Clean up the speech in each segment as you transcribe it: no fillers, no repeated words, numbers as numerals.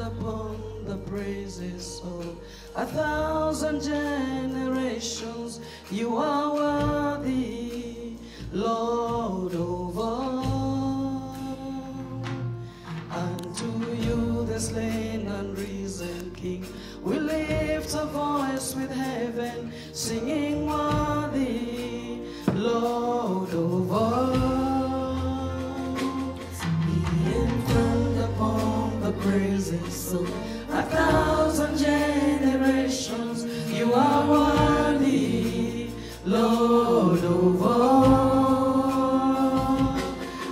upon the praises of 1,000 generations. You are worthy, Lord of all. Unto you, the slain and risen King, we lift a voice with heaven, singing worthy, Lord of all. Upon the praises of 1,000 generations, you are worthy, Lord of all.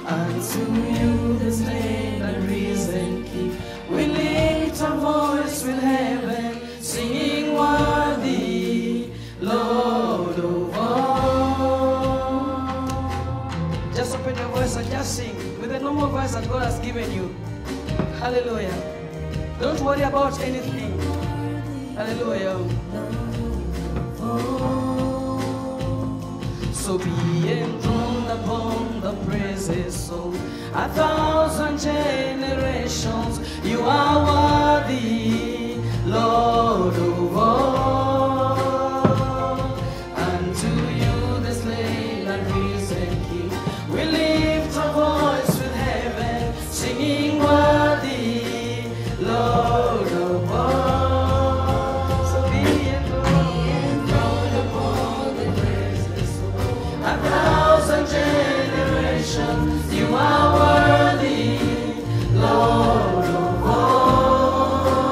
Unto you, the slain and risen King, we lift our voice with heaven, singing worthy, Lord of all. Just open your voice and just sing with the normal voice that God has given you. Hallelujah. Don't worry about anything. Hallelujah. So be enthroned upon the praises of 1,000 generations. You are worthy, Lord of all. Unto you, the slain and risen King, we lift our voice with heaven, singing worthy, Lord of all. So be enthroned upon the praises of 1,000 generations. You are worthy, Lord of all.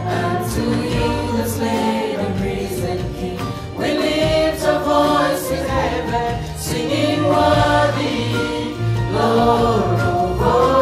And to you, the slain and risen King, we lift our voice in heaven, singing worthy, Lord of all.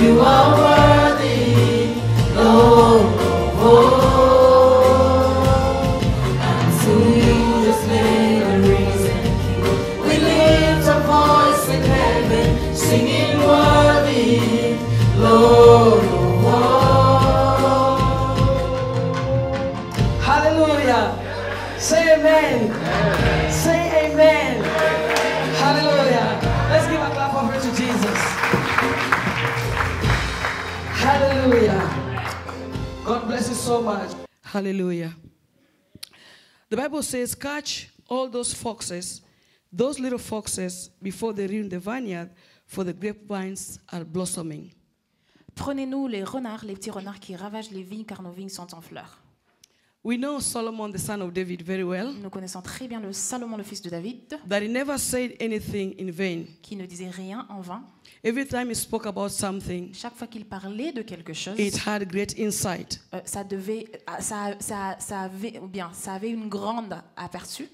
You are worthy, Lord of all. And to you, the slain and risen King, we lift our voice in heaven, singing worthy, Lord of all. Hallelujah. Say amen. Say amen. Hallelujah. Let's give a clap of praise to Jesus. Hallelujah. God bless you so much. Hallelujah. The Bible says, catch all those foxes, those little foxes, before they ruin the vineyard, for the grapevines are blossoming. Prenez-nous les renards, les petits renards qui ravagent les vignes, car nos vignes sont en fleurs. We know Solomon, the son of David, very well. Nous connaissons très bien le Salomon, le fils de David, That he never said anything in vain. qui ne disait rien en vain. Every time he spoke about something, Chaque fois qu'il parlait de quelque chose, it had great insight. ça avait une grande aperçu,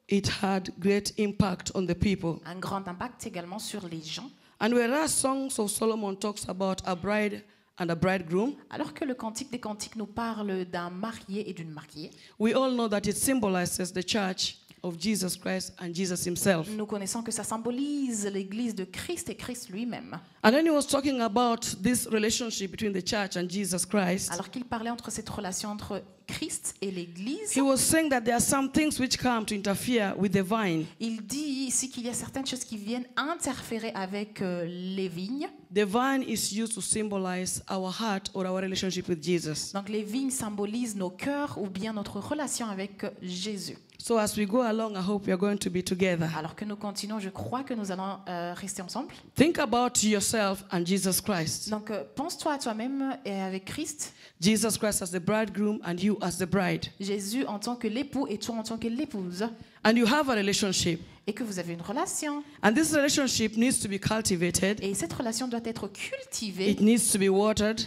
It had great impact on the people. un grand impact également sur les gens. And whereas Songs of Solomon talks about a bride and a bridegroom, Alors que le Cantique des Cantiques nous parle d'un marié et d'une mariée, we all know that it symbolizes the church of Jesus Christ and Jesus himself. nous connaissons que ça symbolise l'Église de Christ et Christ lui-même. And then he was talking about this relationship between the church and Jesus Christ. Alors qu'il parlait entre cette relation entre Christ et l'Église, He was saying that there are some things which come to interfere with the vine. il dit ici qu'il y a certaines choses qui viennent interférer avec les vignes. the vine is used to symbolize our heart or our relationship with Jesus. Donc les vignes symbolisent nos cœurs ou bien notre relation avec Jésus. So as we go along, I hope we are going to be together. Alors que nous continuons, je crois que nous allons rester ensemble. Think about yourself and Jesus Christ. Donc pense-toi à toi-même et avec Christ. Jesus Christ as the bridegroom and you as the bride. Jésus en tant que l'époux et toi en tant que l'épouse. And you have a relationship. Et que vous avez une relation. And this relationship needs to be cultivated. Et cette relation doit être cultivée. It needs to be watered.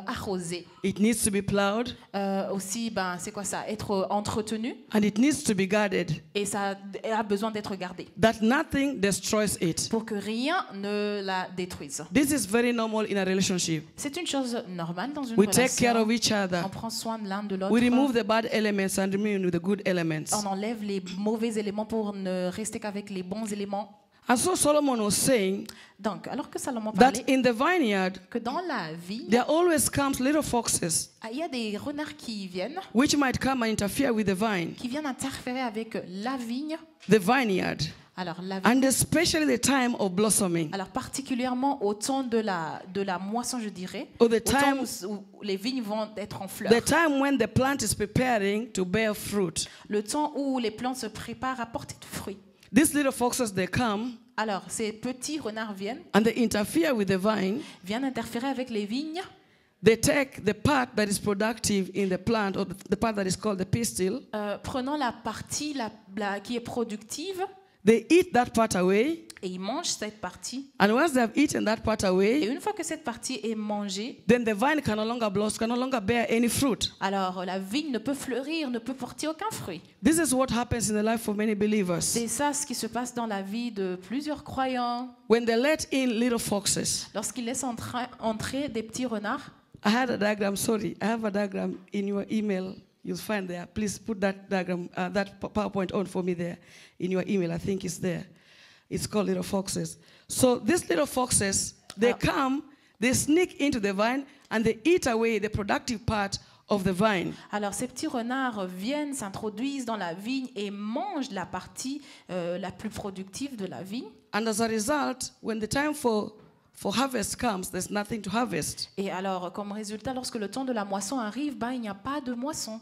Arrosée. It needs to be plowed. Aussi, c'est quoi ça? Être entretenu. And it needs to be guarded. Et ça a besoin d'être gardé. That nothing destroys it. Pour que rien ne la détruise. This is very normal in a relationship. C'est une chose normale dans une We relation. take care of each other. On prend soin de l'un de l'autre. We remove the bad elements and remain with the good elements. On enlève les mauvais éléments pour ne rester qu'avec les bons éléments. And so Solomon was saying Donc, alors que Salomon that parlait in the vineyard que dans la vigne, there always comes little foxes il y a des renards qui viennent interfere with the vine, interférer avec la vigne. the vineyard, Alors, la vigne. and especially the time of blossoming. Alors particulièrement au temps de la moisson, je dirais, Or the au temps time, où les vignes vont être en fleurs, the time when the plant is preparing to bear fruit. le temps où les plantes se préparent à porter du fruit. These little foxes, they come Alors ces petits renards and they interfere with the vine. viennent interférer avec les vignes. They take the part that is productive in the plant, or the part that is called the pistil. Prenant la partie qui est productive, They eat that part away. et ils mangent cette partie. And once they have eaten that part Et away, une fois que cette partie est mangée, then the vine can no longer blossom, can no longer bear any fruit. alors la vigne ne peut fleurir, ne peut porter aucun fruit. This is what happens in the life of many believers. C'est ça ce qui se passe dans la vie de plusieurs croyants. When they let in little foxes. Lorsqu'ils laissent entrer des petits renards. I had a diagram, sorry. I have a diagram in your email. You'll find there. Please put that diagram, that PowerPoint on for me there in your email. I think it's there. It's called little foxes. So these little foxes, they come, they sneak into the vine, and they eat away the productive part of the vine. Alors ces petits renards viennent, s'introduisent dans la vigne et mangent la partie la plus productive de la vigne. And as a result, when the time for harvest comes, there's nothing to harvest. Et alors, comme résultat, lorsque le temps de la moisson arrive, il n'y a pas de moisson.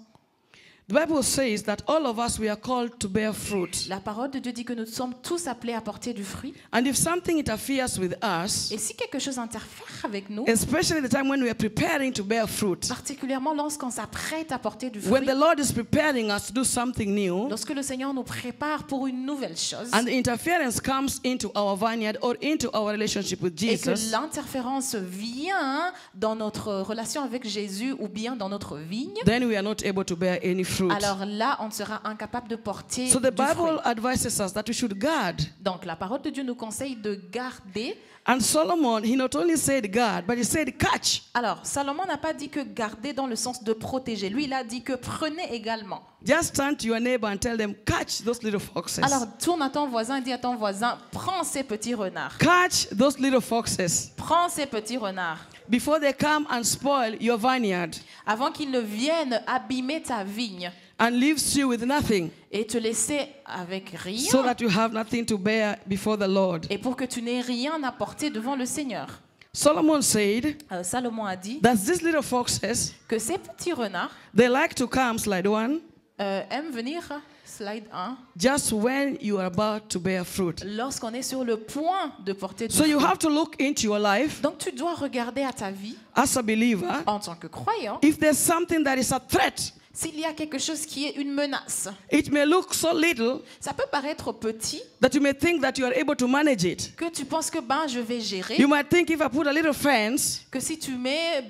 The Bible says that all of us, we are called to bear fruit. La parole de Dieu dit que nous sommes tous appelés à porter du fruit. And if something interferes with us, Et si quelque chose interfère avec nous, especially the time when we are preparing to bear fruit, particulièrement lorsqu'on s'apprête à porter du when fruit, the Lord is preparing us to do something new, lorsque le Seigneur nous prépare pour une nouvelle chose, and the interference comes into our vineyard or into our relationship with et que Jesus, l'interférence vient dans notre relation avec Jésus ou bien dans notre vigne, then we are not able to bear any fruit. alors là, on sera incapable de porter So the du fruit. Bible advises us that we should guard. Donc la parole de Dieu nous conseille de garder. And Solomon, he not only said guard, but he said catch. Alors, Salomon n'a pas dit que garder dans le sens de protéger. Lui, il a dit que prenez également. Just turn to your neighbor and tell them, catch those little foxes. Alors, tourne à ton voisin et dis à ton voisin, prends ces petits renards. Catch those little foxes Prends ces petits renards. before they come and spoil your vineyard Avant qu'ils ne viennent abîmer ta vigne and leaves you with nothing, et te laisser avec rien. so that you have nothing to bear before the Lord. Et pour que tu n'aies rien à porter devant le Seigneur. Solomon said Salomon a dit that these little foxes, que ces petits renards they like to come, slide 1, aiment venir, slide 1, just when you are about to bear fruit. lorsqu'on est sur le point de porter du So you fruit. have to look into your life Donc tu dois regarder à ta vie as a believer. en tant que croyant. If there's something that is a threat, S'il y a quelque chose qui est une menace, it may look so little ça peut paraître petit, that you may think that you are able to manage it. que tu penses que je vais gérer, You might think if I put a little fence, que si tu mets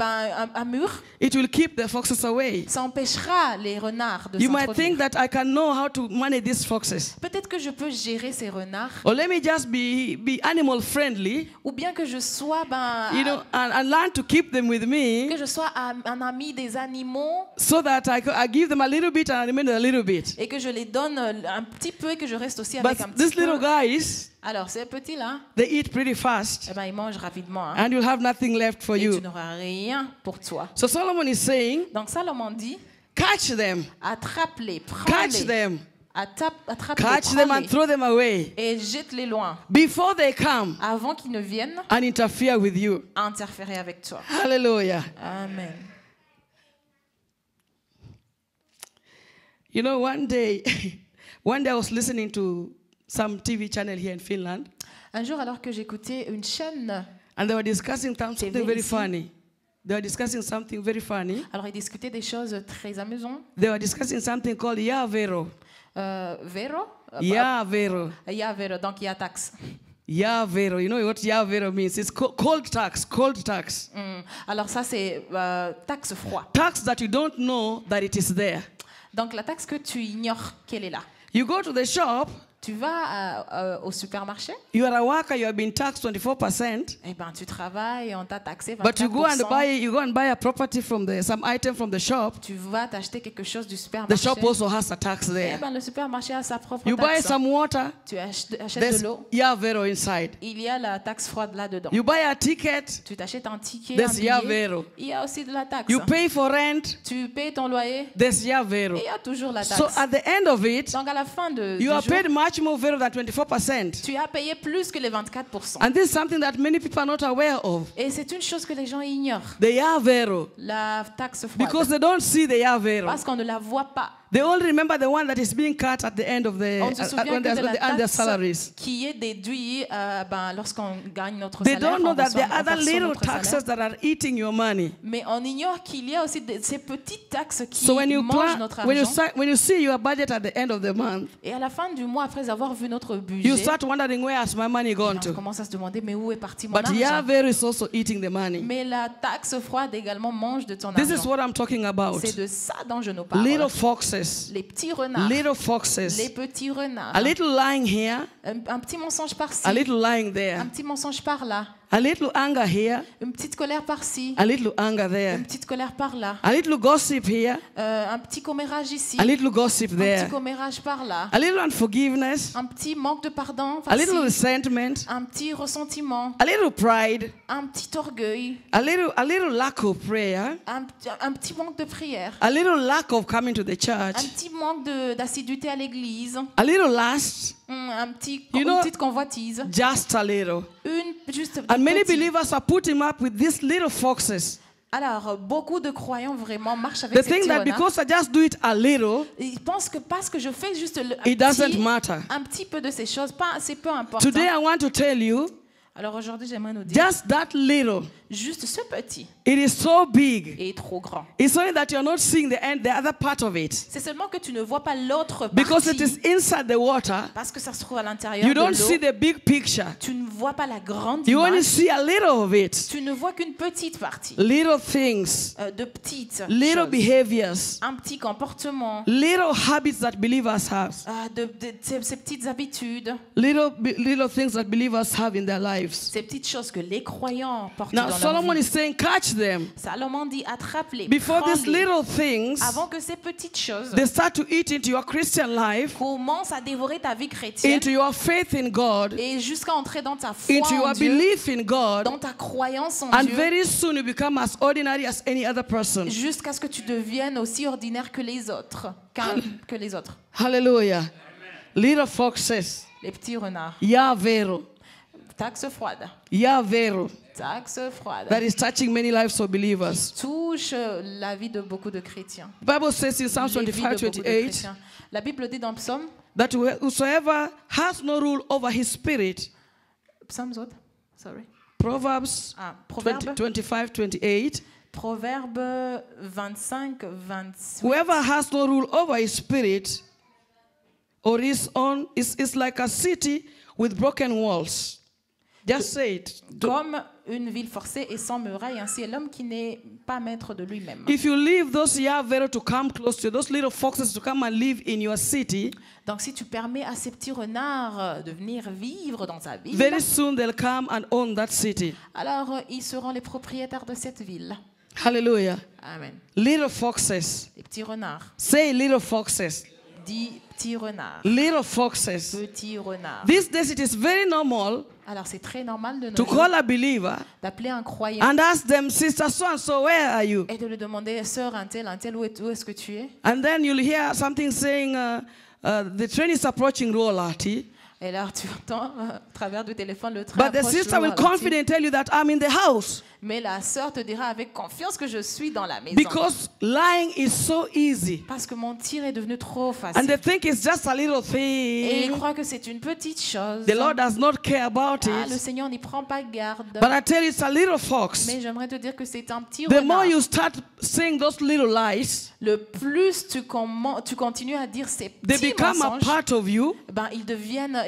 un mur, it will keep the foxes away. ça empêchera les renards de You might think s'introduire. that I can know how to manage these foxes. Peut-être que je peux gérer ces renards, Or let me just be animal friendly, ou bien que je sois and learn to keep them with me que je sois un ami des animaux so that I give them a little bit and I remain a little bit. et que je les donne un petit peu et que je reste aussi But avec un petit these little peu. guys, Alors ces petits-là, they eat pretty fast ils mangent rapidement, hein, and you'll have nothing left for et tu you. n'auras rien pour toi. So Solomon is saying, Donc Salomon dit, catch them, attrape-les, catch prends-les, them. attrape-les, catch them and prends-les throw them away et jette-les loin before they come avant qu'ils ne viennent and interfere with you. interférer avec toi. Hallelujah. Amen. You know, one day I was listening to some TV channel here in Finland, Un jour, alors que j'écoutais une chaîne, and they were discussing something TV very ici. funny. They were discussing something very funny. alors ils discutaient des choses très amusantes. They were discussing something called Yavero. Vero? Yavero. Il y a Vero, donc il y a taxe. Yavero. You know what Yavero means? It's cold tax. Cold tax. Alors ça, c'est taxe froid. Tax that you don't know that it is there. Donc la taxe que tu ignores qu'elle est là. You go to the shop. Tu vas au supermarché, You are a worker. You have been taxed 24%. eh ben, tu travailles, on t'a taxé 24%. But you go and buy a property some item from the shop. Tu vas t'acheter quelque chose du The supermarché. shop also has a tax Eh there. ben, le supermarché a sa propre You buy taxe. some water. Tu achètes There's de l'eau. Yavero inside. Il y a la taxe froide là-dedans. You buy a ticket. Tu t'achètes un ticket, un There's billet. Yavero. Il y a aussi de la taxe. You pay for rent. Tu payes ton loyer. There's Yavero. Et il y a toujours la taxe. So at the end of it, Donc à la fin du you are jour, paid much more Vero than 24%. tu as payé plus que les 24%. And this is something that many people are not aware of. Et c'est une chose que les gens ignorent. The Yavero. La taxe froide. Because they don't see the Yavero. Parce qu'on ne la voit pas. They only remember the one that is being cut at the end of the On se souvient que de la when they earn their taxe salaries. qui est déduite lorsqu'on gagne notre They salaire. don't know on that there reçoit- are on other perçoit little notre taxes salaire. that are eating your money. Mais on ignore qu'il y a aussi ces petites taxes qui So when you mangent notre plan, argent. when you see your budget at the end of the month, Et à la fin du mois, après avoir vu notre budget, you start wondering where has my money gone on to. commence à se demander mais où est parti mon But argent? Yavero is also eating the money. Mais la taxe froide également mange de ton This is argent. what I'm talking about. C'est de ça dont je nous parle. Little foxes. Les petits renards. Little Les foxes. petits renards. A little lying here, Un petit mensonge par-ci. a little lying Un there. petit mensonge par-là. A little anger here, Une petite colère par-ci. a little anger there. Une petite colère par-là. A little gossip here, Un petit commérage ici. a little gossip Un there. petit commérage par-là. A little unforgiveness, Un petit manque de pardon a little par-ci. resentment, Un petit ressentiment. a little pride, Un petit orgueil. a little lack of prayer, Un petit manque de prière. a little lack of coming to the Un church, petit manque d'assiduité à l'église. a little lust, Une You know- petite convoitise. just a little. Juste And many petit. believers are putting up with these little foxes. Alors, beaucoup de croyants vraiment marchent avec They ces think petits that renards. because I just do it a little, Ils pensent que parce que je fais juste it doesn't matter. un petit peu de ces choses, c'est peu important. Today I want to tell you, Alors aujourd'hui, j'aimerais nous dire, just that little, juste ce petit it is so big. est trop grand. It's only that you're not seeing the other part of it. C'est seulement que tu ne vois pas l'autre Because it partie, is inside the water, parce que ça se trouve à l'intérieur you de don't see l'eau. the big picture. Tu ne vois pas la grande You only image. see a little of it. Tu ne vois qu'une petite partie, Little things, de petites little choses. behaviors, Un petit comportement, little habits that believers have, ces petites habitudes, little things that believers have in their lives. ces petites choses que les croyants portent Now dans leur Solomon vie. is saying, catch them Salomon dit attrape-les, before these prends-les, little things avant que ces petites choses they start to eat into your Christian life, commencent à dévorer ta vie chrétienne into your faith in God, et jusqu'à entrer dans ta foi into en your Dieu, belief in God, dans ta croyance en and Dieu, very soon you become as ordinary as any other person. jusqu'à ce que tu deviennes aussi ordinaire que les autres, que les autres. Hallelujah. Little foxes, Les petits renards. Yavero, Taxe froide. Yavero, Taxe froide. that is touching many lives of believers. Touche la vie de beaucoup de chrétiens. The Bible says in Psalm Les vies de beaucoup de 25:28 chrétiens. La Bible dit dans Psaume, that whosoever has no rule over his spirit, Psaumes what? Sorry. Proverbs Proverbe 25:28, Proverbe 25, 26. whoever has no rule over his spirit or his own is like a city with broken walls. Just say it. Comme une ville forcée et sans muraille, ainsi est l'homme qui n'est pas maître de lui-même. If you leave those Yavero to come close to you, those little foxes to come and live in your city, Donc si tu permets à ces petits renards de venir vivre dans ta ville, very soon they'll come and own that city. alors ils seront les propriétaires de cette ville. Hallelujah. Amen. Little foxes. Les petits renards. Say little foxes. Dis petits renards. Little foxes. Petits renards. These days it is very normal Alors c'est très normal de to nos jours call a believer d'appeler un croyant and ask them, Sister so and so, where are you? et de lui demander, sœur un tel, où est-ce que tu es? And then you'll hear something saying, the train is approaching Ruolahti. Et là, tu entends à travers du téléphone le train But the approche sister will Ruolahti. confidently tell you that I'm in the house. Mais la sœur te dira avec confiance que je suis dans la maison. Because lying is so easy. Parce que mentir est devenu trop And facile. they think it's just a little Et ils thing. croient que c'est une petite chose. The Lord does not care about Ah, le it. Seigneur n'y prend pas garde. But I tell you, it's a little fox. Mais j'aimerais te dire que c'est un petit The more renard. you start saying those little lies, Le plus tu continues à dire ces they petits become a mensonges, part of you. ben,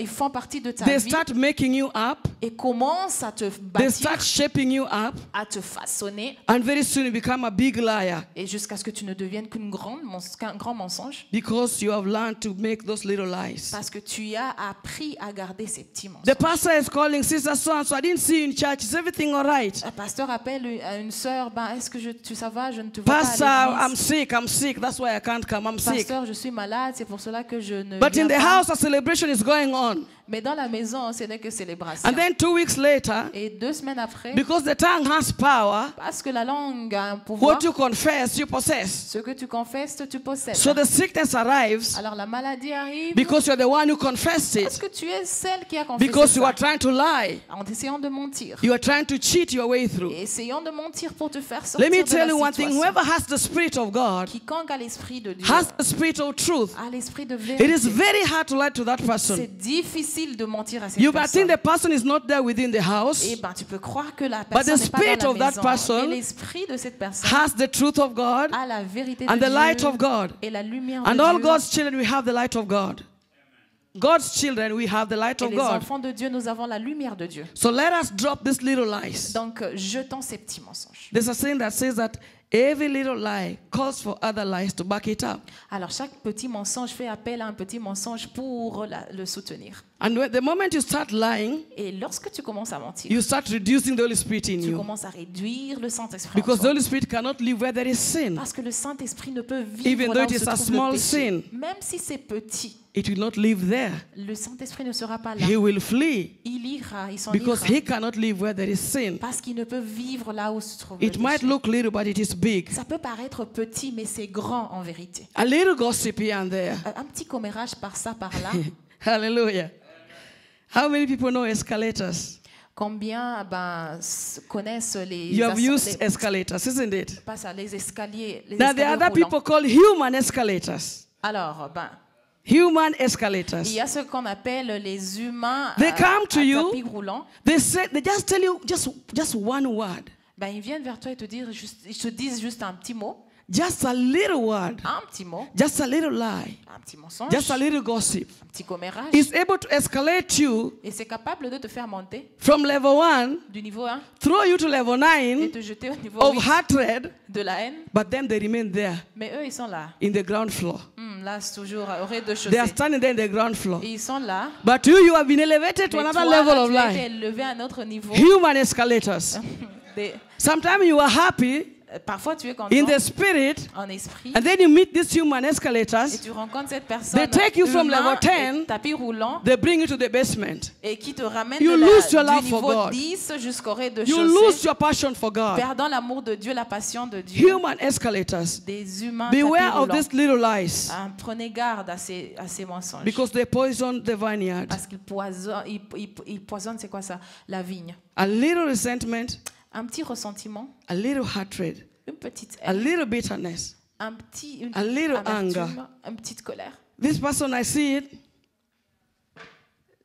ils font partie de ta They vie start making you up. et commencent à te They bâtir, start shaping you up. à te façonner, And very soon you become a big liar et jusqu'à ce que tu ne deviennes qu'un grand mensonge, because you have learned to make those little lies. parce que tu as appris à garder ces petits mensonges. The pastor is calling Sister so-and-so. I didn't see you in church. Is everything all right? Un pasteur appelle une sœur, ben, est-ce que ça va, je ne te vois Pastor, pas à I'm l'église. sick. That's why I can't come. I'm sick. Pasteur, je suis malade, c'est pour cela que je ne But viens in the pas. house, a celebration is going on. Mais dans la maison, ce n'est que célébration. And then 2 weeks later, Et 2 semaines après, because the tongue has power, parce que la langue a un pouvoir, what you confess, you possess. ce que tu confesses, tu possèdes. So the sickness arrives Alors la maladie arrive because you're the one who confessed parce it. que tu es celle qui a confessé Because you ça, are trying to lie. en essayant de mentir. You are trying to cheat your way through. Et essayant de mentir pour te faire sortir Let me de tell la you one thing. situation. Whoever has the Spirit of God Quiconque a l'esprit de Dieu, has the Spirit of truth. a l'esprit de It vérité. is very hard to lie to that person. C'est difficile de mentir à cette You might personne. think the person is not there within the house, Eh ben, tu peux croire que la the personne n'est pas spirit dans of la that maison. person Mais l'esprit de cette personne has the truth of God a la vérité and de the Dieu light of God. et la lumière And de all Dieu. God's children, we have the light of God. God's children, we have the light Et of les God. enfants de Dieu, nous avons la lumière de Dieu. So let us drop these little lies. Donc, jetons ces petits mensonges. There's a saying that says that every little lie calls for other lies to back it up. Alors, chaque petit mensonge fait appel à un petit mensonge pour le soutenir. And the moment you start lying, Et lorsque tu commences à mentir, you start reducing the Holy Spirit in tu you. commences à réduire le Saint-Esprit en Because the toi. Holy Spirit cannot live where there is sin. Parce que le Saint-Esprit ne peut Even vivre though là it où is se a trouve small le péché. sin. Même si c'est petit, It will not live there. le Saint-Esprit ne sera pas là. He will flee Il ira, il s'en because ira. he cannot live where there is sin. Parce qu'il ne peut vivre là où se trouve It le might péché. look little, but it is big. Ça peut paraître petit, mais c'est grand en vérité. A little gossip here and there. Un petit commérage par ça, par là. Hallelujah. How many people know escalators? Combien connaissent les, You have used les, escalators, isn't it? pas ça, les escaliers, les Now, there are escaliers other people roulants. called human escalators. Alors, Human il escalators. y a ce qu'on appelle les humains They come to à you. tapis roulant. They just tell you just one word. Ils viennent vers toi et ils te disent juste un petit mot, Just a little word. un petit mot, Just a little lie. un petit mensonge, Just a little gossip. un petit commérage. Is able to escalate you Et c'est capable de te faire monter from level 1, du niveau 1 throw you to level et 9 te jeter au niveau of 8 hatred, de la haine. but then they remain there Mais eux, ils sont là. in the ground floor. Là, c'est toujours au They are rez-de-chaussée. standing there in the ground floor. Et ils sont là. But you have been elevated to Mais another toi, level là, of tu as été life. élevé à un autre niveau. Human escalators. Des- Sometimes you are happy Parfois, tu es content in the spirit, en esprit. and then you meet these human Et escalators. tu rencontres cette personne They take you from humain level 10. et tapis roulant They bring you to the basement. et qui te ramène You lose your du love for niveau God. 10 jusqu'au You lose rez-de-chaussée, your passion for God. perdant l'amour de Dieu, la passion de Dieu. Human escalators. Des humains tapis Beware of roulants. these little lies Prenez garde à ces mensonges. because they poison the vineyard. Parce qu'ils poisonnent, c'est quoi ça? La vigne. A little resentment, Un petit ressentiment, a little hatred, une petite a haine, little bitterness. une a little amertume, anger. une petite colère. This person, I see it,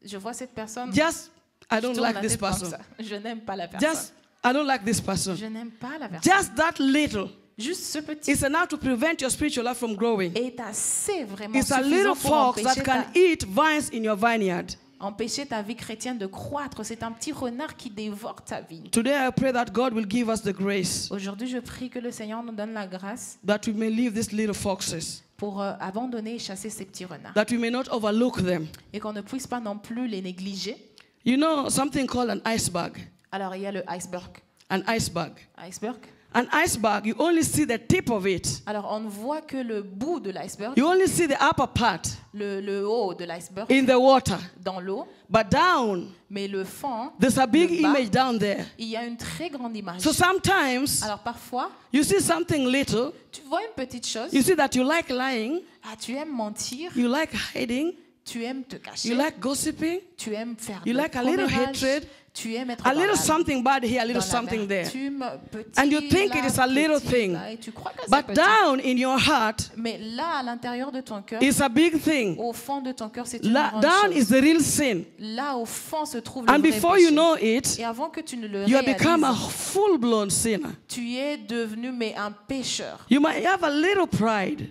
Je vois cette personne. just, I je don't tourne like la this tête comme person. ça. Je n'aime pas la personne. Just, I don't like this person. Je n'aime pas la personne. Just that little Juste ce petit is enough to prevent your spiritual life from growing. est assez vraiment It's a suffisant little pour fox that empêcher can eat vines in your vineyard. empêcher ta vie chrétienne de croître. C'est un petit renard qui dévore ta vie. Today I pray that God will give us the grace Aujourd'hui, je prie que le Seigneur nous donne la grâce that we may leave these little foxes, pour abandonner et chasser ces petits renards. that we may not overlook them. Et qu'on ne puisse pas non plus les négliger. You know something called an iceberg. Alors, il y a le iceberg. An iceberg. Iceberg. An iceberg, you only see the tip of it. Alors, on ne voit que le bout de l'iceberg, You only see the upper part le haut de l'iceberg in the water. dans l'eau, But down, mais le fond, there's a big le bas, image down there. il y a une très grande image. So sometimes Alors, parfois, you see something little. tu vois une petite chose, You see that you like lying. tu aimes mentir, You like hiding. tu aimes te cacher, You like gossiping. tu aimes faire You de like a little commérage, hatred. tu aimes être A dans little la- something bad here, a little dans something there. l'amertume, petit And you think là, it is a little petit thing. là, et tu crois que c'est But petit. down in your heart Mais là, à l'intérieur de ton cœur, is a big thing. au fond de ton cœur, c'est une grande Down chose. is the real sin. Là, au fond, se trouve le And vrai before péché. you know it, Et avant que tu ne le you have become a réalises, full-blown sinner. tu es devenu mais un pécheur. You might have a little pride.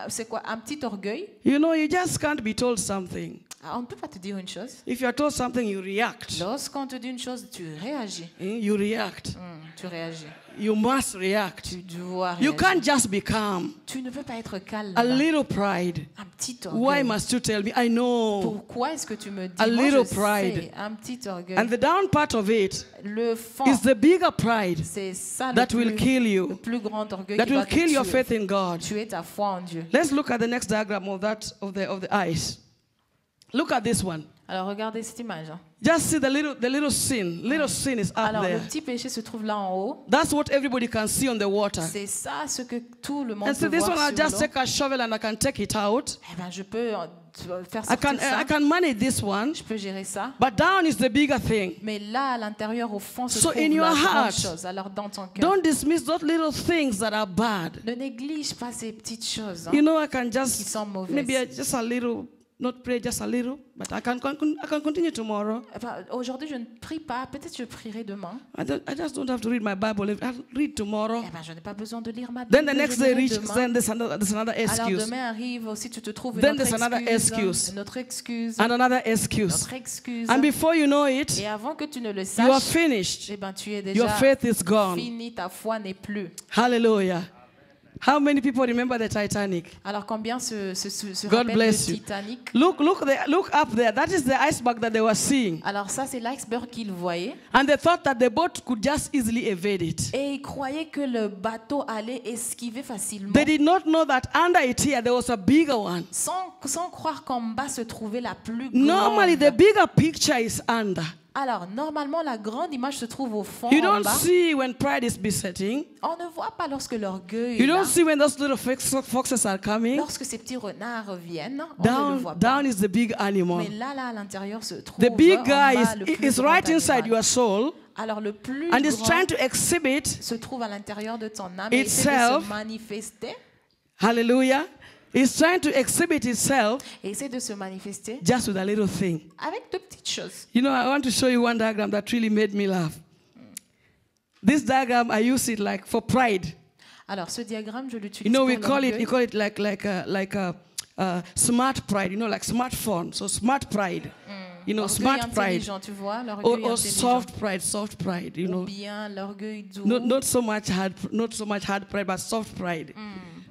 C'est quoi? Un petit orgueil. You know, you just can't be told something. On ne peut pas te dire une chose. If you are told something, you react. Lorsqu'on te dit une chose, tu réagis. You react. Tu réagis. You must react. Tu dois You réagir. can't just be calm. Tu ne peux pas être calme. A là. little pride. Un petit Why orgueil. must you tell me? I know. Pourquoi est-ce que tu me dis? A Moi, little je pride. sais, un petit orgueil. And the down part of it Le fond, is the bigger pride c'est ça that le will plus, kill le you, plus grand orgueil that qui va will te kill your tuer. faith in God. Tuer ta foi en Dieu. Let's look at the next diagram of the eyes. Look at this one. Alors regardez cette image. Hein. Just see the little sin. Little sin is up Alors le there. petit péché se trouve là en haut. That's what everybody can see on the water. C'est ça ce que tout le monde And peut so this one, voir I'll sur just l'eau. take a shovel and I can take it out. Eh ben, je peux faire I sortir ça. can manage this one. Je peux gérer ça. But down is the bigger thing. Mais là, à l'intérieur, au fond, se So trouve in your la grande heart, chose. Alors dans ton cœur, Don't dismiss those little things that are bad. ne néglige pas ces petites choses hein, You know, I can qui just sont mauvaises. maybe just a little, not pray just a little, but I can continue tomorrow. Enfin, aujourd'hui, je ne prie pas. Peut-être je prierai demain. I just don't have to read my Bible. I'll read tomorrow. Eh ben, je n'ai pas besoin de lire ma Bible. Then the next je day lirai reaches. demain. Then there's another Alors excuse, demain arrive aussi, tu te trouves une Then autre there's another excuse. une autre excuse, and another excuse, autre excuse. and before you know it, Et avant que tu ne le you are saches, finished. eh ben, tu es Your déjà faith is gone. fini, ta foi n'est plus. Hallelujah. How many people remember the Titanic? Alors combien se God rappellent bless le you. Titanic? Look up there. That is the iceberg that they were seeing. Alors ça, c'est l'iceberg qu'ils voyaient. And they thought that the boat could just easily evade it. Et ils croyaient que le bateau allait esquiver facilement. They did not know that under it here there was a bigger one. Sans croire qu'en bas se trouvait la plus grande. Normally the bigger picture is under. Alors, normalement, la grande image se trouve au fond, You en don't bas. see when pride is besetting. On ne voit pas lorsque l'orgueil You est là. don't see when those little foxes are coming. Lorsque ces petits renards viennent, on ne le voit pas. Down is the big animal. Mais là, à l'intérieur se trouve The big en guy bas le plus is grand right inside animal. your soul Alors, le plus and is grand trying to exhibit, se trouve à l'intérieur de ton âme et essaie de itself. se manifester. hallelujah, is trying to exhibit itself Et essaie de se manifester just with a little thing. avec de petites choses. You know, I want to show you one diagram that really made me laugh. This diagram, I use it like for pride. Alors, ce diagramme, je l'utilise You know, pour we call l'orgueil. it like a smart pride. You know, like smartphone. So smart pride. You know, L'orgueil smart pride. intelligent, tu vois, Or, l'orgueil or intelligent. soft pride. You Ou know, bien l'orgueil doux. not so much hard pride, but soft pride.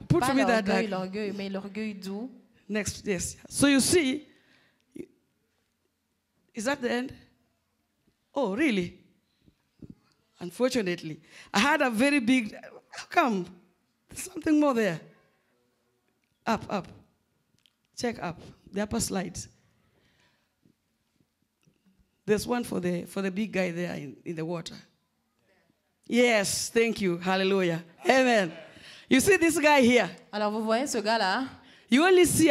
Put Pas for me that l'orgueil, diagram. l'orgueil, mais l'orgueil doux. Next, yes. So you see, is that the end? Oh, really? Unfortunately, I had a very big. How come? There's something more there. Up. Check up. The upper slides. There's one for the big guy there in the water. Yes, thank you. Hallelujah. Amen. You see this guy here? Alors vous voyez ce gars-là, You only see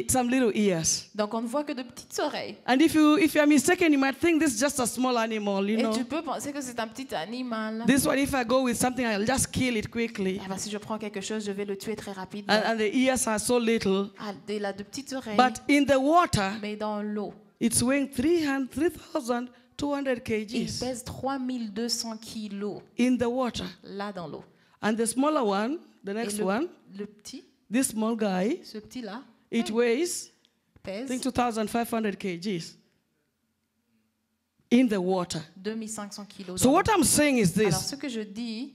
some little ears. donc on ne voit que de petites oreilles. And if you are mistaken, you might think this is just a small animal, you Et know. tu peux penser que c'est un petit animal. This one, if I go with something, I'll just kill it quickly. Ah ben, si je prends quelque chose, je vais le tuer très rapidement. And the ears are so little. Ah, il a de petites oreilles, But in the water, mais dans l'eau, it's weighing 3,200 il kgs. pèse 3200 kilos, In the water. là dans l'eau. And the smaller one, the Et next one, le petit, this small guy, ce petit-là, it weighs, I pèse think, 2,500 kgs. In the water. 2500 kilos. So dans what l'eau. I'm saying is Alors this. ce que je dis,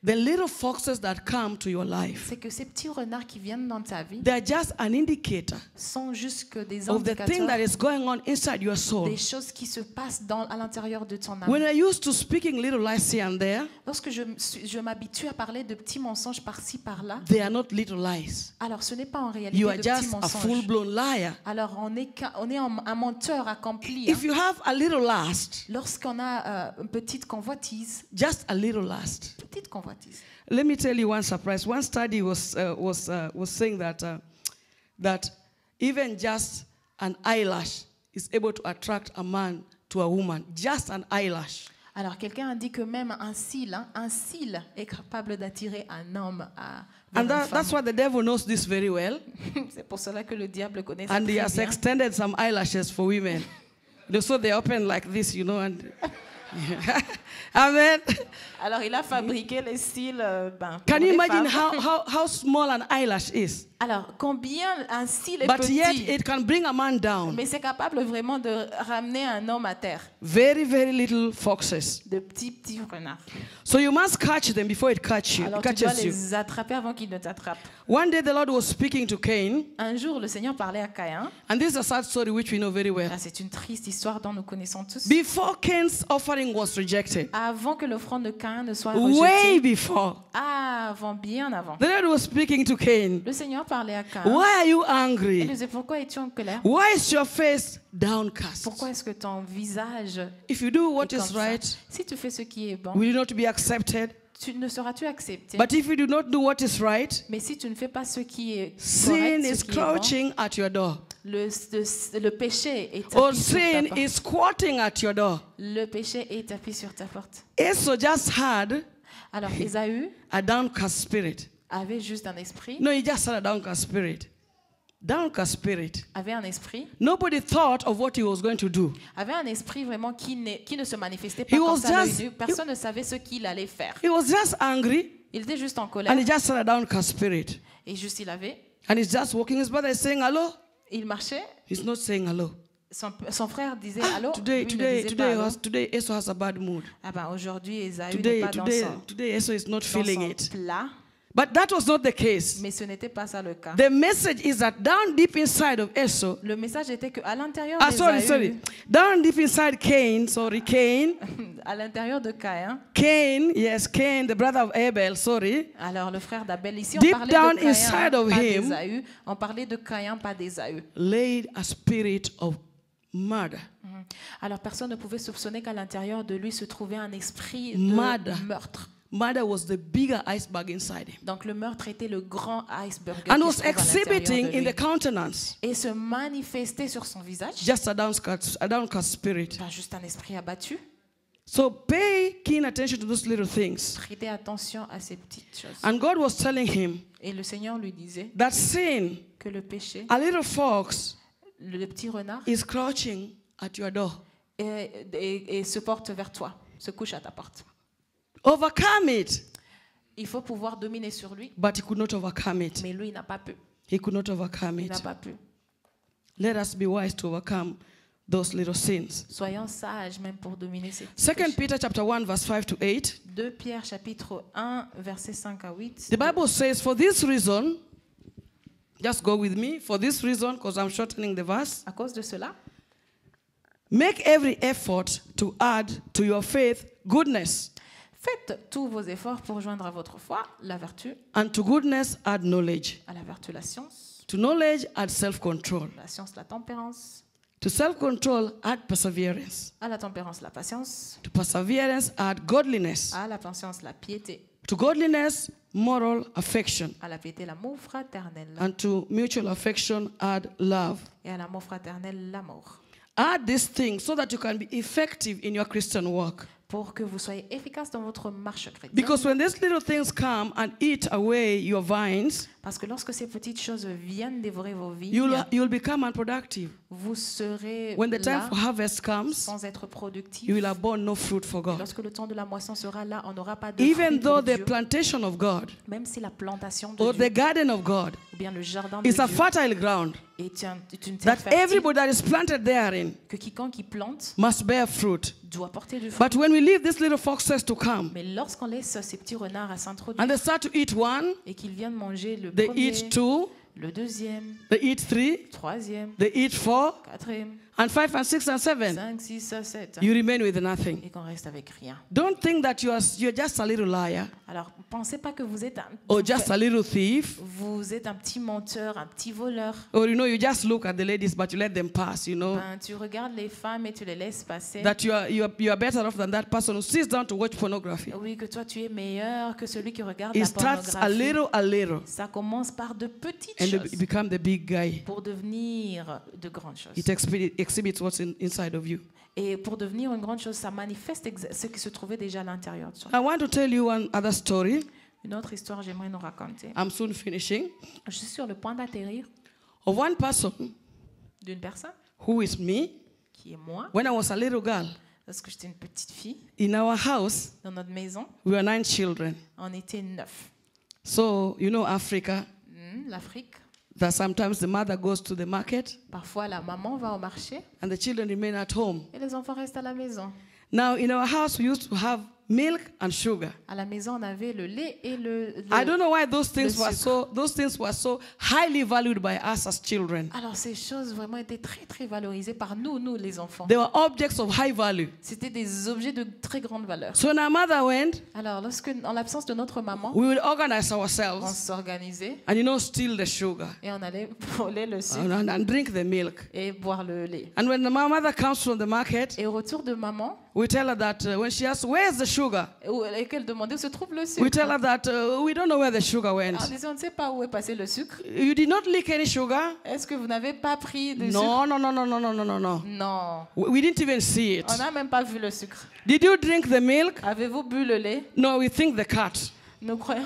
the little foxes that come to your life, c'est que ces petits renards qui viennent dans ta vie they're just an indicator sont juste que des of the thing that indicateurs is going on inside your soul. des choses qui se passent à l'intérieur de ton âme. When I used to speaking little lies here and there, Lorsque je m'habitue à parler de petits mensonges par-ci, par-là, they are not little lies. alors ce n'est pas en réalité You de are petits just a mensonges. full-blown liar. Alors on est un menteur accompli. If you have a little lust, Lorsqu'on a une petite convoitise, just a little lust. petite convoitise. Let me tell you one surprise. One study was saying that even just an eyelash is able to attract a man to a woman. Just an eyelash. Alors quelqu'un a dit que même un cil est capable d'attirer un homme vers And une femme. that's why the devil knows this very well. C'est pour cela que le diable connaît ça And he très has bien. extended some eyelashes for women. So they open like this, and Amen. Alors il a fabriqué les cils pour Can you les imagine femmes. how small an eyelash is? Alors combien un cil est But petit, yet it can bring a man down. mais c'est capable vraiment de ramener un homme à terre. Very, very little foxes. De petits renards. So you must catch them before it Alors tu dois catches you. les attraper avant qu'ils ne t'attrapent. One day the Lord was speaking to Cain, Un jour, le Seigneur parlait à Caïn. and this is a sad story which we know very well. Ah, c'est une triste histoire dont nous connaissons tous. Before Cain's offering was rejected, Avant que l'offrande de Caïn ne soit way rejetée, before, bien avant, the Lord was speaking to Cain. le Seigneur parlait à Caïn. Why are you Il lui angry? disait, pourquoi es-tu en colère? Why is your face downcast? Pourquoi est-ce que ton visage If you do what est comme is ça? right, Si tu fais ce qui est bon, will you not be accepted? seras-tu accepté? But if you do not do what is right, Mais si tu ne fais pas ce qui est sin correct, is ce qui est bon, crouching at your door. le péché est Or tapis sur ta sin porte. is squatting at your door. Le péché est tapis sur ta porte. Esau just had Alors Ésaü a downcast spirit. avait juste un esprit, No, he just had a downcast spirit. Downcast spirit. avait un esprit Nobody thought of what he was going to do. vraiment qui ne se manifestait He pas comme was ça à l'œil just- nu. Personne ne savait ce qu'il allait faire. He was just angry, Il était juste en colère and he just had a downcast spirit. et juste il avait. And he's just walking. His brother is saying hello. Il marchait. He's not saying hello. Son frère disait allô. Today, Lui ne disait pas allô. today, Esau has a bad mood. Ah ben aujourd'hui Ésaü n'est pas dans Today, Esau is not feeling son it. plat. But that was not the case. Mais ce n'était pas ça le cas. The message is that down deep inside of Esau, Le message était qu'à l'intérieur sorry. Down deep inside Cain, à l'intérieur de Caïn, Cain, the brother of Abel, alors le frère d'Abel, ici Deep on parlait down de Caïn, inside of pas him, d'Ésaü. On parlait de Caïn, pas d'Ésaü. laid a spirit of murder. Alors personne ne pouvait soupçonner qu'à l'intérieur de lui se trouvait un esprit de Murder. meurtre. Murder was the bigger iceberg inside him. Donc le meurtre était le grand iceberg And qui was se trouve à l'intérieur exhibiting de in lui. the countenance Et se manifestait sur son visage, just a downcast spirit. pas juste un esprit abattu. So pay keen attention to those little things. Prêtez attention à ces petites choses. And God was telling him Et le Seigneur lui disait that sin, que le péché, a little fox, le petit renard, is crouching at your door. et se porte vers toi, se couche à ta porte. Overcome it. Il faut pouvoir dominer sur lui, But he could not overcome it. mais lui il n'a pas pu. He could not overcome Il n'a it. pas pu. Let us be wise to overcome those little sins. Soyons sages même pour dominer ces petits 2 péchés. Peter chapter 1 verse 5 to 8. 2 Pierre chapitre 1 versets 5 à 8. The Bible says, for this reason, just go with me, for this reason, because I'm shortening the verse, À cause de cela, make every effort to add to your faith goodness, faites tous vos efforts pour joindre à votre foi la vertu, and to goodness add knowledge, à la vertu la science, to knowledge add self-control, la science la tempérance, to self-control add perseverance, à la tempérance la patience, to perseverance add godliness, à la patience la piété, to godliness moral affection, à la piété l'amour fraternel, and to mutual affection add love. et à l'amour fraternel l'amour. Add these things so that you can be effective in your Christian walk. Pour que vous soyez efficace dans votre marche chrétienne. Because when these little things come and eat away your vines, Parce que lorsque ces petites choses viennent dévorer vos vies, you'll become unproductive. vous serez When the time là for harvest comes, sans être productif. you will have borne no fruit for Et God. lorsque le temps de la moisson sera là, on n'aura pas de Even fruits though pour the Dieu. plantation of God Même si la plantation de or Dieu the garden of God ou bien le jardin de is a Dieu fertile ground, est une terre that fertile, everybody that is planted therein que quiconque y plante must bear fruit. dois porter du fruit. But when we leave these little foxes to come, Mais lorsqu'on laisse ces petits renards à and s'introduire they start to eat one, et qu'ils viennent manger le they premier, eat two, le deuxième, they eat three, troisième, they eat four, quatrième, and 5 and 6 and 7, 5, 6, 7, you remain with nothing. et qu'on reste avec rien. Don't think that you're just a little liar Alors, pensez pas que vous êtes or just a little thief, un petit menteur, un petit voleur. or you just look at the ladies but you let them pass, Ben, tu regardes les femmes et tu les laisses passer. that you are better off than that person who sits down to watch pornography. Oui, que toi tu es meilleur que celui qui regarde It la starts pornographie. a little, Ça commence par de petites and choses you become the big guy. pour devenir de grandes choses. It exhibits what's inside of you. Et pour devenir une grande chose, ça manifeste ce qui se trouvait déjà à l'intérieur de soi. I want to tell you one other story. Une autre histoire, j'aimerais nous raconter. I'm soon finishing. Je suis sur le point d'atterrir Of one person d'une personne who is me. qui est moi, When I was a little girl, lorsque j'étais une petite fille. in our house, Dans notre maison, we were 9 children. on était 9. So, you know Africa, L'Afrique, that sometimes the mother goes to the market parfois la maman va au marché and the children remain at home. et les enfants restent à la maison. Now, in our house, we used to have milk and sugar. À la maison, on avait le lait et I don't know why those things sucre. were so highly valued by us as children. Alors ces choses vraiment étaient très très valorisées par nous les enfants. They were objects of high value. C'était des objets de très grande valeur. So when our mother went, Alors en l'absence de notre maman, we would organize on ourselves s'organisait and steal the sugar et on allait voler le sucre and drink the milk. et boire le lait. And when my mother comes from the market, Et au retour de maman, we tell her that when she asks, where's the sugar? et qu'elle demandait où se trouve le We sucre. tell her that we don't know where the sugar went. On disait on ne sait pas où est passé le sucre. You did not lick any sugar? Est-ce que vous n'avez pas pris de sucre? No. Non. We didn't even see it. On n'a même pas vu le sucre. Did you drink the milk? Avez-vous bu le lait? No, we think the cat. Nous croyons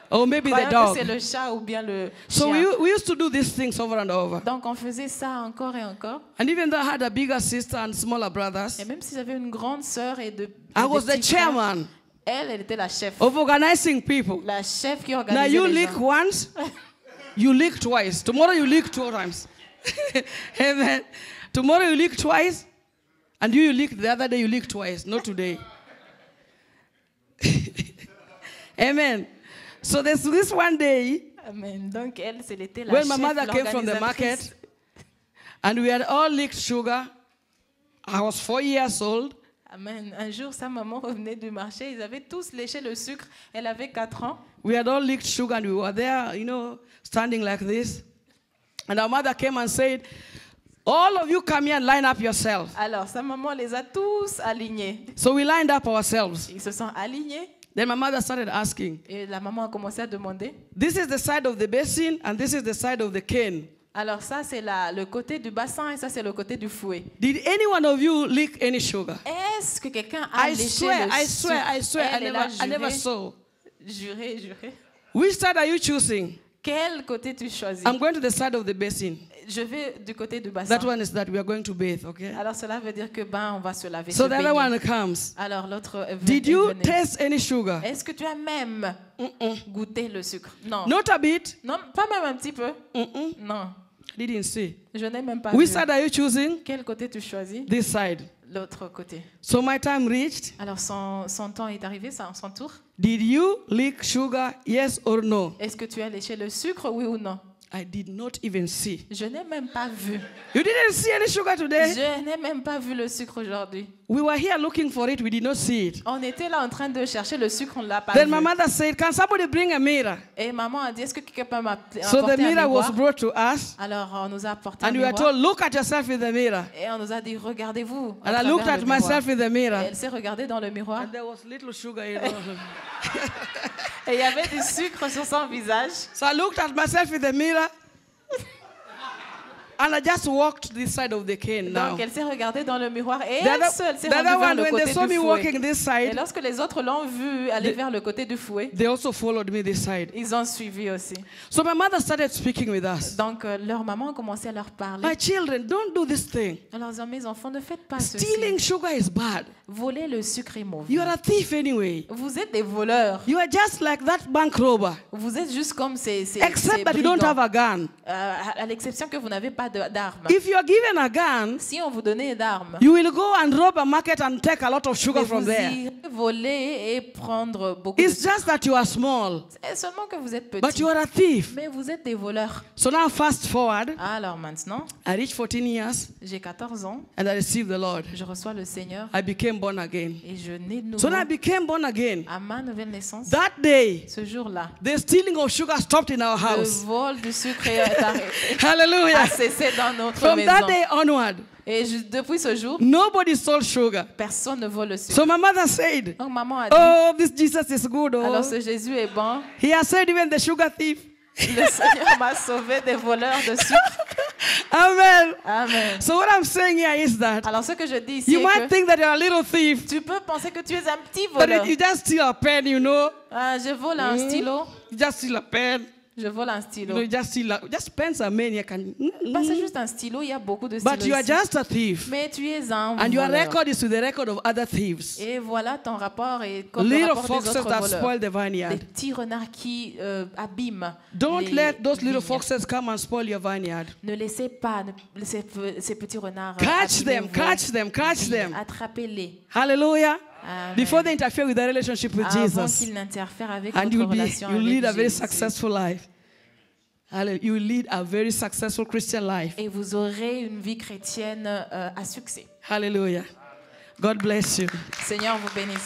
Or maybe the que dog. c'est le chat ou bien le So chien. we used to do these things over and over. Donc on faisait ça encore et encore. And even though I had a bigger sister and smaller brothers, Et même si j'avais une grande sœur et des I was the petits frères, chairman elle était la chef. of organizing people. La chef qui Now organisait you les lick gens. once, you lick twice. Tomorrow you lick 2 times. Amen. Tomorrow you lick twice, and you lick the other day you lick twice. Not today. Amen. So there's this one day Amen. Donc elle, c'était la when chef, my mother came from the market, l'organisatrice. and we had all licked sugar. I was 4 years old. Amen. Un jour, sa maman revenait du marché. Ils avaient tous léché le sucre. Elle avait 4 ans. We had all licked sugar, and we were there, standing like this. And our mother came and said, all of you come here and line up yourselves. Alors, sa maman les a tous alignés. So we lined up ourselves. Ils se sont alignés. Then my mother started asking, Et la maman a commencé à demander. this is the side of the basin, and this is the side of the cane. Alors ça, c'est le côté du bassin et ça, c'est le côté du fouet. Did any one of you lick any sugar? Est-ce que quelqu'un a I léché swear, le I sucre? swear, Elle, elle a I never juré, saw. juré. Which side are you choosing? Quel côté tu choisis? I'm going to the side of the basin. Je vais du côté du bassin. That one is that we are going to bathe, okay? Alors cela veut dire que on va se laver, So se the other baigner. one comes. Alors l'autre Did you venait. taste any sugar? Est-ce que tu as même goûté le sucre? Non. Not a bit. Non, pas même un petit peu. Mm-mm. Non. I didn't see. Je n'ai même pas Which vu. side are you choosing? Quel côté tu choisis? This side. L'autre côté. So my time reached. Alors son temps est arrivé, son tour. Did you lick sugar? Yes or no? Est-ce que tu as léché le sucre, oui ou non? I did not even see. Je n'ai même pas vu. You didn't see any sugar today? Je n'ai même pas vu le sucre aujourd'hui. We were here looking for it. We did not see it. On était là en train de chercher le sucre, on ne l'a pas Then vu. my mother said, can somebody bring a mirror? Et maman a dit, est-ce que quelqu'un peut m'apporter So the un mirror was miroir? brought to us. Alors on nous a apporté un And we were miroir. told, look at yourself in the mirror. Et on nous a dit, regardez-vous. à And I looked travers at le miroir. myself in the Et mirror. elle s'est regardée dans le miroir. And there was little sugar, Et il y avait du sucre sur son visage. So I looked at myself in the mirror. And I just walked this side of the cane now. Donc elle s'est regardée dans le miroir et The elle other, seule s'est the rendue other vers one, le when they côté saw du me fouet. walking this Et side, lorsque les autres l'ont vu aller vers le côté du fouet, they also followed me this side. ils ont suivi aussi. So my mother started speaking with us. Donc leur maman a commencé à leur parler. My children, don't do this thing. Alors ils ont dit, mes enfants, ne faites pas ceci. Stealing sugar is bad. Voler le sucre est mauvais. You are a thief anyway. Vous êtes des voleurs. You are just like that bank robber. Vous êtes juste comme ces Except that you don't brigands. have a gun. À l'exception que vous n'avez pas d'armes. If you are given a gun, Si on vous donnait d'armes, you will go and rob a market and take a lot of sugar from vous there. irez voler et prendre beaucoup de It's sucre. just that you are small, C'est seulement que vous êtes but petit. you are a thief. Mais vous êtes des voleurs. So now fast forward, Alors maintenant, I reached 14 years j'ai 14 ans, and I received the Lord. je reçois le Seigneur I became born again. et je nais de So nouveau. now I became born again. À ma nouvelle naissance, That day, ce jour-là, the stealing of sugar stopped in our le house. vol du sucre est arrêté, Hallelujah. a cessé dans notre From that maison. day onward, Et depuis ce jour, nobody sold sugar. personne ne vole le sucre. So my mother said, Donc maman a dit, oh, this Jesus is good. alors Oh. ce Jésus est bon. He has saved even the sugar thief. Le Seigneur m'a sauvé des voleurs de sucre. Amen. Amen. So what I'm saying here is that Alors ce que je dis ici you est might que think that you're a little thief, tu peux penser que tu es un petit but voleur. you just steal a pen, you know. Ah, je vole un stylo. You just steal a pen. Je vole un You stylo. know, you just steal just pens are many. You can, Bah, c'est juste un stylo, il y a beaucoup de stylos but you are ici. just a thief. Mais tu es un And your voleur. record is with the record of other thieves. Et voilà ton rapport est comme le Little rapport des foxes autres that voleurs. spoil the Des vineyard. petits renards qui abîment Don't les let those little vignes. foxes come and spoil your vineyard. Ne laissez pas ces petits renards Catch abîmer them, vos catch them, catch vignes. them. Attrapez-les. Hallelujah. Amen. Before they interfere with the relationship with Avant Jesus. qu'ils n'interfèrent avec And votre relation you'll avec lead a very Jésus. successful life. Hallelujah. You will lead a very successful Christian life. Et vous aurez une vie chrétienne à succès. Hallelujah. God bless you. Seigneur vous bénisse.